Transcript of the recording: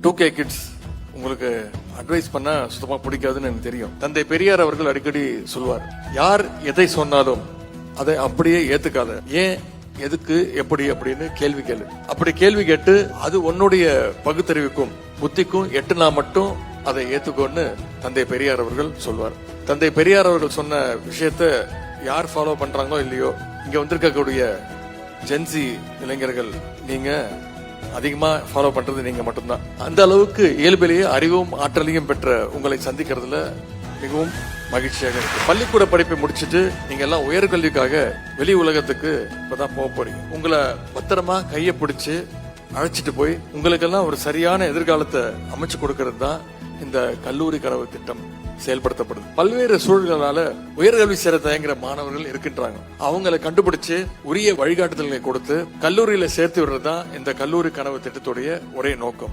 2K kids உங்களுக்கு advice பண்ண சுத்தமா பிடிக்காதுன்னு எனக்கு தெரியும். தந்தை பெரியார் அவர்கள் அடிக்கடி சொல்வார், யார் எதை சொன்னாலும் அதை அப்படியே ஏத்துக்காத, ஏன் எதுக்கு எப்படி அப்படின்னு கேள்வி கேளு. அப்படி கேள்வி கேட்டு அது உன்னுடைய பகுத்தறிவுக்கும் புத்திக்கும் எட்டுனா மட்டும் அதை ஏத்துக்கோன்னு தந்தை பெரியார் அவர்கள் சொல்வார். தந்தை பெரியார் அவர்கள் சொன்ன விஷயத்த யார் ஃபாலோ பண்றாங்களோ இல்லையோ, இங்க வந்திருக்கக்கூடிய ஜென்சி இளைஞர்கள் நீங்க அதிகமா ஃபாலோ பண்றது நீங்க மட்டும்தான். அந்த அளவுக்கு இயல்பிலேயே அறிவும் ஆற்றலையும் பெற்ற உங்களை சந்திக்கிறதுல மிகவும் மகிழ்ச்சியாக இருக்கு. பள்ளிக்கூட படிப்பை முடிச்சுட்டு நீங்க எல்லாம் உயர்கல்விக்காக வெளி உலகத்துக்கு இப்பதான் போக போறீங்க. உங்களை பத்திரமா கையை பிடிச்சு அழைச்சிட்டு போய் உங்களுக்கெல்லாம் ஒரு சரியான எதிர்காலத்தை அமைச்சு கொடுக்கறது தான் இந்த கல்லூரி கனவு திட்டம் செயல்படுத்தப்படுது. பல்வேறு சூழல்களால உயர்கல்வி சேர தயங்குற மாணவர்கள் இருக்கின்றாங்க. அவங்களை கண்டுபிடிச்சு உரிய வழிகாட்டுதல்களை கொடுத்து கல்லூரியில சேர்த்து விடுறதுதான் இந்த கல்லூரி கனவு திட்டத்துடைய ஒரே நோக்கம்.